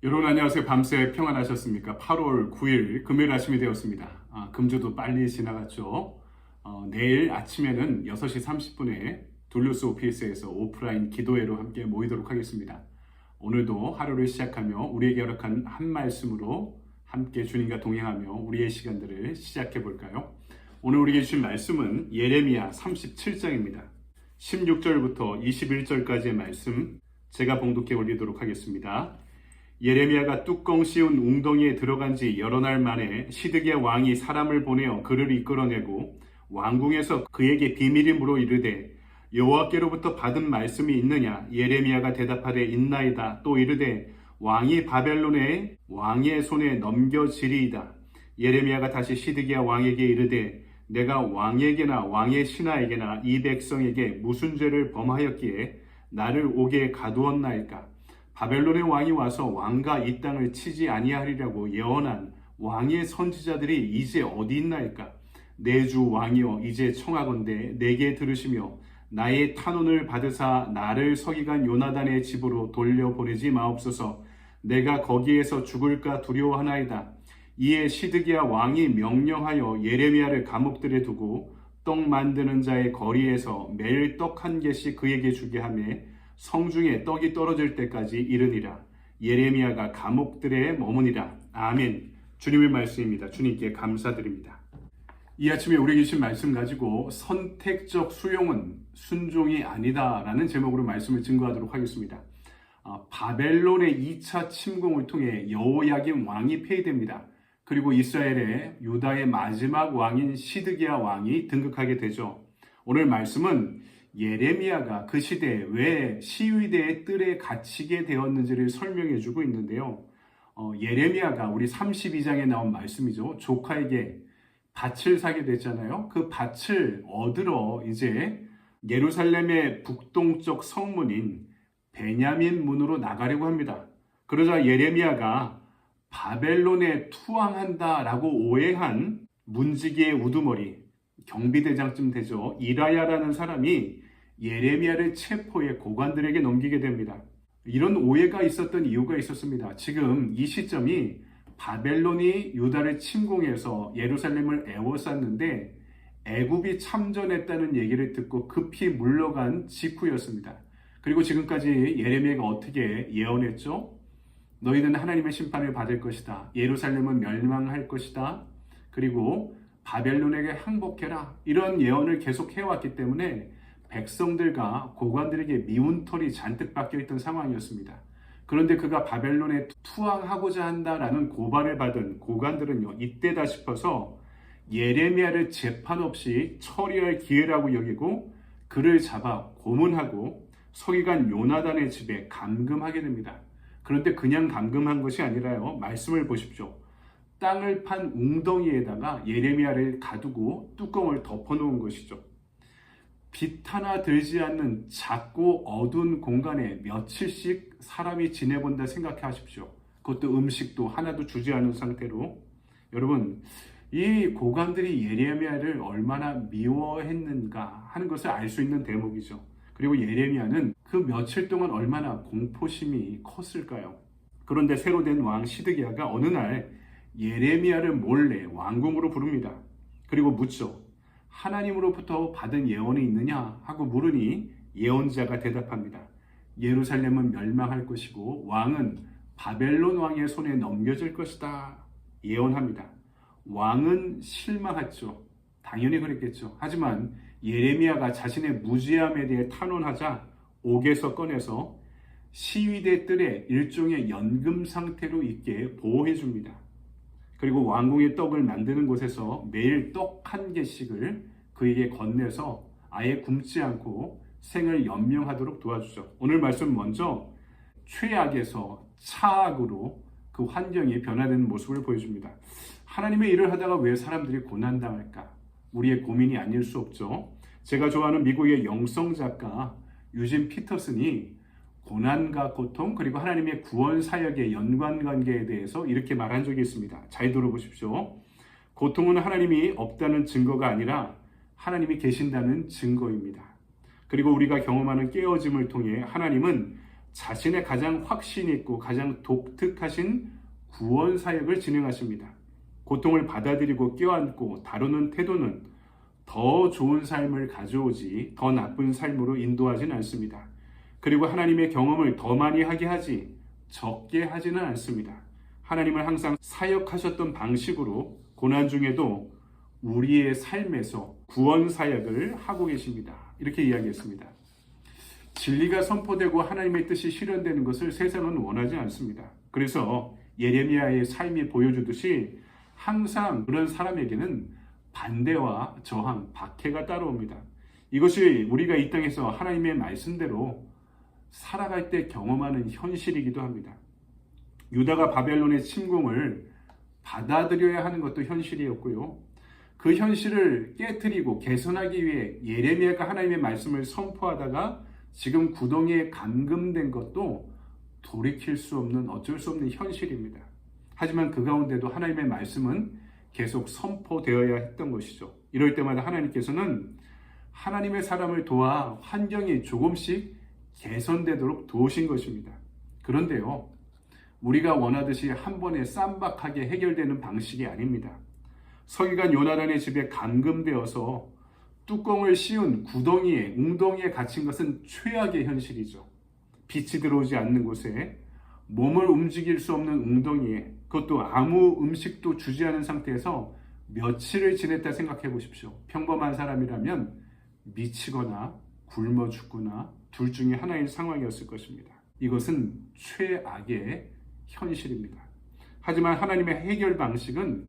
여러분 안녕하세요. 밤새 평안하셨습니까? 8월 9일 금요일 아침이 되었습니다. 금주도 빨리 지나갔죠. 내일 아침에는 6시 30분에 둘루스 오피스에서 오프라인 기도회로 함께 모이도록 하겠습니다. 오늘도 하루를 시작하며 우리에게 허락한 한 말씀으로 함께 주님과 동행하며 우리의 시간들을 시작해 볼까요? 오늘 우리에게 주신 말씀은 예레미야 37장입니다. 16절부터 21절까지의 말씀 제가 봉독해 올리도록 하겠습니다. 예레미야가 뚜껑 씌운 웅덩이에 들어간 지 여러 날 만에 시드기야 왕이 사람을 보내어 그를 이끌어내고 왕궁에서 그에게 비밀이 물어 이르되 여호와께로부터 받은 말씀이 있느냐? 예레미야가 대답하되 있나이다. 또 이르되 왕이 바벨론의 왕의 손에 넘겨지리이다. 예레미야가 다시 시드기야 왕에게 이르되 내가 왕에게나 왕의 신하에게나 이 백성에게 무슨 죄를 범하였기에 나를 옥에 가두었나이까? 바벨론의 왕이 와서 왕과 이 땅을 치지 아니하리라고 예언한 왕의 선지자들이 이제 어디 있나이까? 내 주 왕이여 이제 청하건대 내게 들으시며 나의 탄원을 받으사 나를 서기관 요나단의 집으로 돌려보내지 마옵소서. 내가 거기에서 죽을까 두려워하나이다. 이에 시드기야 왕이 명령하여 예레미야를 감옥들에 두고 떡 만드는 자의 거리에서 매일 떡 한 개씩 그에게 주게 하며 성중에 떡이 떨어질 때까지 이르니라. 예레미야가 감옥들에 머무니라. 아멘. 주님의 말씀입니다. 주님께 감사드립니다. 이 아침에 우리에게 주신 말씀 가지고 선택적 수용은 순종이 아니다 라는 제목으로 말씀을 증거하도록 하겠습니다. 바벨론의 2차 침공을 통해 여호야김 왕이 폐위됩니다. 그리고 이스라엘의 유다의 마지막 왕인 시드기야 왕이 등극하게 되죠. 오늘 말씀은 예레미야가 그 시대에 왜 시위대의 뜰에 갇히게 되었는지를 설명해 주고 있는데요. 예레미야가 우리 32장에 나온 말씀이죠. 조카에게 밭을 사게 됐잖아요. 그 밭을 얻으러 이제 예루살렘의 북동쪽 성문인 베냐민 문으로 나가려고 합니다. 그러자 예레미야가 바벨론에 투항한다라고 오해한 문지기의 우두머리, 경비대장쯤 되죠. 이라야라는 사람이 예레미야를 체포해 고관들에게 넘기게 됩니다. 이런 오해가 있었던 이유가 있었습니다. 지금 이 시점이 바벨론이 유다를 침공해서 예루살렘을 에워쌌는데 애굽이 참전했다는 얘기를 듣고 급히 물러간 직후였습니다. 그리고 지금까지 예레미야가 어떻게 예언했죠? 너희는 하나님의 심판을 받을 것이다. 예루살렘은 멸망할 것이다. 그리고 바벨론에게 항복해라. 이런 예언을 계속 해왔기 때문에 백성들과 고관들에게 미운 털이 잔뜩 박혀있던 상황이었습니다. 그런데 그가 바벨론에 투항하고자 한다라는 고발을 받은 고관들은요, 이때다 싶어서 예레미야를 재판 없이 처리할 기회라고 여기고 그를 잡아 고문하고 서기관 요나단의 집에 감금하게 됩니다. 그런데 그냥 감금한 것이 아니라요, 말씀을 보십시오. 땅을 판 웅덩이에다가 예레미야를 가두고 뚜껑을 덮어놓은 것이죠. 빛 하나 들지 않는 작고 어두운 공간에 며칠씩 사람이 지내본다 생각해 하십시오. 그것도 음식도 하나도 주지 않은 상태로. 여러분, 이 고관들이 예레미야를 얼마나 미워했는가 하는 것을 알 수 있는 대목이죠. 그리고 예레미야는 그 며칠 동안 얼마나 공포심이 컸을까요? 그런데 새로 된 왕 시드기야가 어느 날 예레미야를 몰래 왕궁으로 부릅니다. 그리고 묻죠. 하나님으로부터 받은 예언이 있느냐 하고 물으니 예언자가 대답합니다. 예루살렘은 멸망할 것이고 왕은 바벨론 왕의 손에 넘겨질 것이다. 예언합니다. 왕은 실망했죠. 당연히 그랬겠죠. 하지만 예레미야가 자신의 무지함에 대해 탄원하자 옥에서 꺼내서 시위대 뜰에 일종의 연금 상태로 있게 보호해 줍니다. 그리고 왕궁의 떡을 만드는 곳에서 매일 떡 한 개씩을 그에게 건네서 아예 굶지 않고 생을 연명하도록 도와주죠. 오늘 말씀 먼저 최악에서 차악으로 그 환경이 변화되는 모습을 보여줍니다. 하나님의 일을 하다가 왜 사람들이 고난당할까? 우리의 고민이 아닐 수 없죠. 제가 좋아하는 미국의 영성 작가 유진 피터슨이 고난과 고통 그리고 하나님의 구원 사역의 연관관계에 대해서 이렇게 말한 적이 있습니다. 잘 들어보십시오. 고통은 하나님이 없다는 증거가 아니라 하나님이 계신다는 증거입니다. 그리고 우리가 경험하는 깨어짐을 통해 하나님은 자신의 가장 확신 있고 가장 독특하신 구원 사역을 진행하십니다. 고통을 받아들이고 껴안고 다루는 태도는 더 좋은 삶을 가져오지 더 나쁜 삶으로 인도하진 않습니다. 그리고 하나님의 경험을 더 많이 하게 하지 적게 하지는 않습니다. 하나님은 항상 사역하셨던 방식으로 고난 중에도 우리의 삶에서 구원 사역을 하고 계십니다. 이렇게 이야기했습니다. 진리가 선포되고 하나님의 뜻이 실현되는 것을 세상은 원하지 않습니다. 그래서 예레미야의 삶이 보여주듯이 항상 그런 사람에게는 반대와 저항, 박해가 따라옵니다. 이것이 우리가 이 땅에서 하나님의 말씀대로 살아갈 때 경험하는 현실이기도 합니다. 유다가 바벨론의 침공을 받아들여야 하는 것도 현실이었고요. 그 현실을 깨트리고 개선하기 위해 예레미야가 하나님의 말씀을 선포하다가 지금 구덩이에 감금된 것도 돌이킬 수 없는 어쩔 수 없는 현실입니다. 하지만 그 가운데도 하나님의 말씀은 계속 선포되어야 했던 것이죠. 이럴 때마다 하나님께서는 하나님의 사람을 도와 환경이 조금씩 개선되도록 도우신 것입니다. 그런데요, 우리가 원하듯이 한 번에 쌈박하게 해결되는 방식이 아닙니다. 서기관 요나단의 집에 감금되어서 뚜껑을 씌운 구덩이에, 웅덩이에 갇힌 것은 최악의 현실이죠. 빛이 들어오지 않는 곳에 몸을 움직일 수 없는 웅덩이에, 그것도 아무 음식도 주지 않은 상태에서 며칠을 지냈다 생각해 보십시오. 평범한 사람이라면 미치거나 굶어 죽거나 둘 중에 하나인 상황이었을 것입니다. 이것은 최악의 현실입니다. 하지만 하나님의 해결 방식은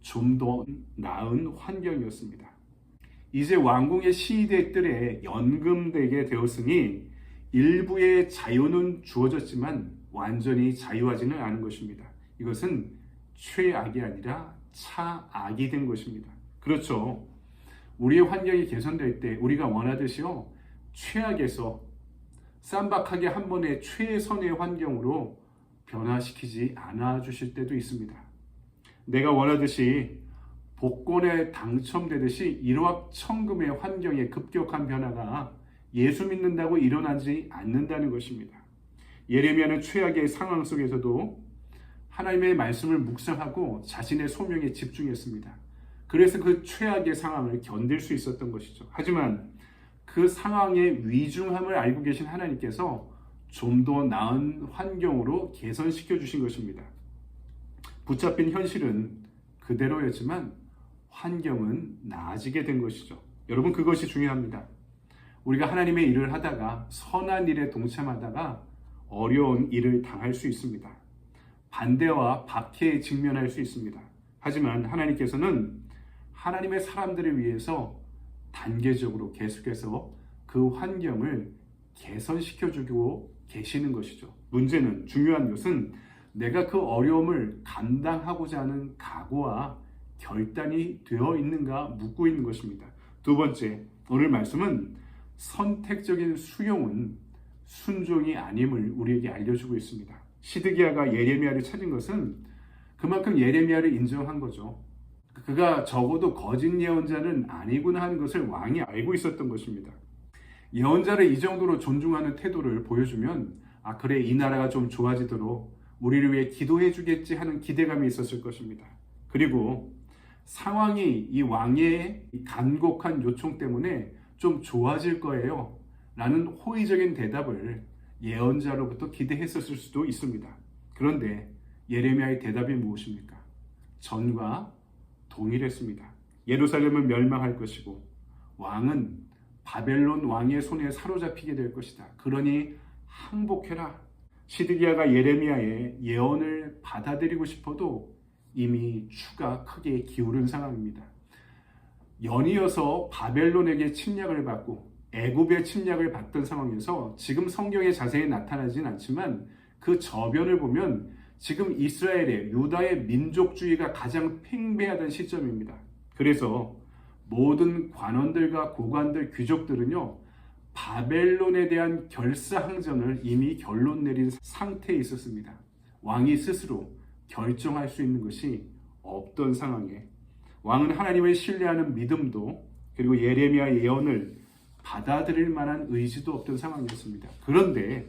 좀 더 나은 환경이었습니다. 이제 왕궁의 시대들에 연금되게 되었으니 일부의 자유는 주어졌지만 완전히 자유하지는 않은 것입니다. 이것은 최악이 아니라 차악이 된 것입니다. 그렇죠. 우리의 환경이 개선될 때 우리가 원하듯이요, 최악에서 쌈박하게 한 번에 최선의 환경으로 변화시키지 않아 주실 때도 있습니다. 내가 원하듯이 복권에 당첨되듯이 일확천금의 환경의 급격한 변화가 예수 믿는다고 일어나지 않는다는 것입니다. 예레미야는 최악의 상황 속에서도 하나님의 말씀을 묵상하고 자신의 소명에 집중했습니다. 그래서 그 최악의 상황을 견딜 수 있었던 것이죠. 하지만 그 상황의 위중함을 알고 계신 하나님께서 좀 더 나은 환경으로 개선시켜 주신 것입니다. 붙잡힌 현실은 그대로였지만 환경은 나아지게 된 것이죠. 여러분, 그것이 중요합니다. 우리가 하나님의 일을 하다가 선한 일에 동참하다가 어려운 일을 당할 수 있습니다. 반대와 박해에 직면할 수 있습니다. 하지만 하나님께서는 하나님의 사람들을 위해서 단계적으로 계속해서 그 환경을 개선시켜주고 계시는 것이죠. 문제는, 중요한 것은 내가 그 어려움을 감당하고자 하는 각오와 결단이 되어 있는가 묻고 있는 것입니다. 두 번째, 오늘 말씀은 선택적인 수용은 순종이 아님을 우리에게 알려주고 있습니다. 시드기야가 예레미야를 찾은 것은 그만큼 예레미야를 인정한 거죠. 그가 적어도 거짓 예언자는 아니구나 하는 것을 왕이 알고 있었던 것입니다. 예언자를 이 정도로 존중하는 태도를 보여주면, 아, 그래, 이 나라가 좀 좋아지도록 우리를 위해 기도해 주겠지 하는 기대감이 있었을 것입니다. 그리고 상황이 이 왕의 간곡한 요청 때문에 좀 좋아질 거예요 라는 호의적인 대답을 예언자로부터 기대했었을 수도 있습니다. 그런데 예레미야의 대답이 무엇입니까? 전과 동일했습니다. 예루살렘은 멸망할 것이고 왕은 바벨론 왕의 손에 사로잡히게 될 것이다. 그러니 항복해라. 시드기야가 예레미야의 예언을 받아들이고 싶어도 이미 추가 크게 기울은 상황입니다. 연이어서 바벨론에게 침략을 받고 애굽의 침략을 받던 상황에서 지금 성경에 자세히 나타나진 않지만 그 저변을 보면 지금 이스라엘의, 유다의 민족주의가 가장 팽배하던 시점입니다. 그래서 모든 관원들과 고관들, 귀족들은요, 바벨론에 대한 결사항전을 이미 결론 내린 상태에 있었습니다. 왕이 스스로 결정할 수 있는 것이 없던 상황에 왕은 하나님을 신뢰하는 믿음도, 그리고 예레미야의 예언을 받아들일 만한 의지도 없던 상황이었습니다. 그런데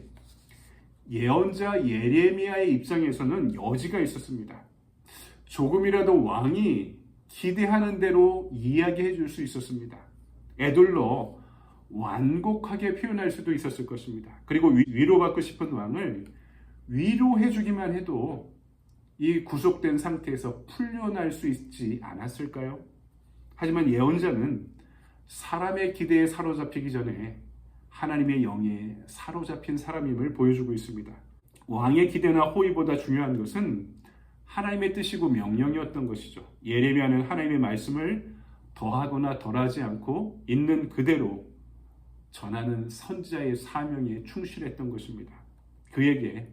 예언자 예레미야의 입장에서는 여지가 있었습니다. 조금이라도 왕이 기대하는 대로 이야기해 줄 수 있었습니다. 애둘러 완곡하게 표현할 수도 있었을 것입니다. 그리고 위로받고 싶은 왕을 위로해 주기만 해도 이 구속된 상태에서 풀려날 수 있지 않았을까요? 하지만 예언자는 사람의 기대에 사로잡히기 전에 하나님의 영에 사로잡힌 사람임을 보여주고 있습니다. 왕의 기대나 호의보다 중요한 것은 하나님의 뜻이고 명령이었던 것이죠. 예레미야는 하나님의 말씀을 더하거나 덜하지 않고 있는 그대로 전하는 선지자의 사명에 충실했던 것입니다. 그에게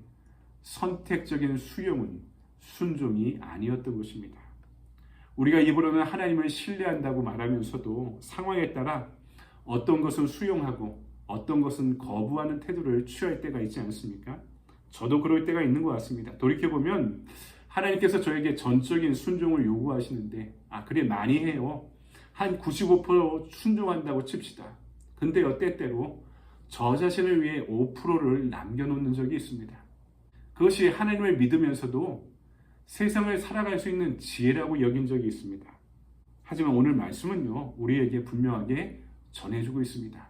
선택적인 수용은 순종이 아니었던 것입니다. 우리가 입으로는 하나님을 신뢰한다고 말하면서도 상황에 따라 어떤 것은 수용하고 어떤 것은 거부하는 태도를 취할 때가 있지 않습니까? 저도 그럴 때가 있는 것 같습니다. 돌이켜보면 하나님께서 저에게 전적인 순종을 요구하시는데 그래 많이 해요. 한 95% 순종한다고 칩시다. 근데요, 때때로 저 자신을 위해 5%를 남겨놓는 적이 있습니다. 그것이 하나님을 믿으면서도 세상을 살아갈 수 있는 지혜라고 여긴 적이 있습니다. 하지만 오늘 말씀은요, 우리에게 분명하게 전해주고 있습니다.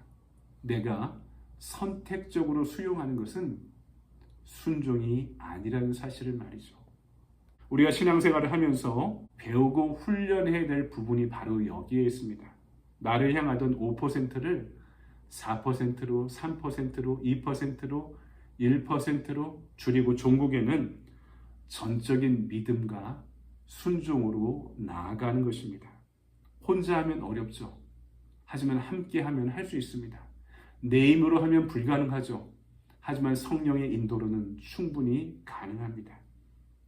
내가 선택적으로 수용하는 것은 순종이 아니라는 사실을 말이죠. 우리가 신앙생활을 하면서 배우고 훈련해야 될 부분이 바로 여기에 있습니다. 나를 향하던 5%를 4%로, 3%로, 2%로, 1%로 줄이고 종국에는 전적인 믿음과 순종으로 나아가는 것입니다. 혼자 하면 어렵죠. 하지만 함께 하면 할 수 있습니다. 내 힘으로 하면 불가능하죠. 하지만 성령의 인도로는 충분히 가능합니다.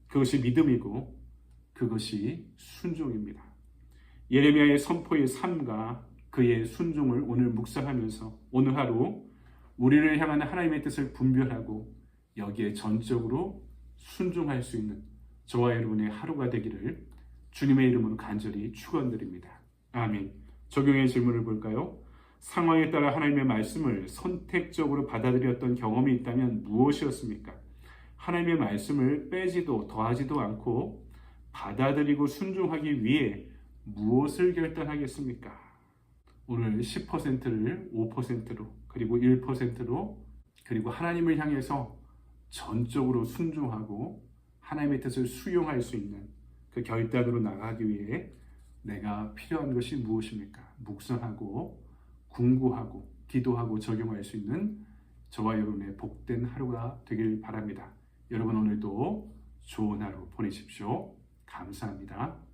그것이 믿음이고 그것이 순종입니다. 예레미야의 선포의 삶과 그의 순종을 오늘 묵상하면서 오늘 하루 우리를 향하는 하나님의 뜻을 분별하고 여기에 전적으로 순종할 수 있는 저와 여러분의 하루가 되기를 주님의 이름으로 간절히 축원드립니다. 아멘. 적용의 질문을 볼까요? 상황에 따라 하나님의 말씀을 선택적으로 받아들였던 경험이 있다면 무엇이었습니까? 하나님의 말씀을 빼지도 더하지도 않고 받아들이고 순종하기 위해 무엇을 결단하겠습니까? 오늘 10%를 5%로 그리고 1%로 그리고 하나님을 향해서 전적으로 순종하고 하나님의 뜻을 수용할 수 있는 그 결단으로 나가기 위해 내가 필요한 것이 무엇입니까? 묵상하고 궁구하고 기도하고 적용할 수 있는 저와 여러분의 복된 하루가 되길 바랍니다. 여러분 오늘도 좋은 하루 보내십시오. 감사합니다.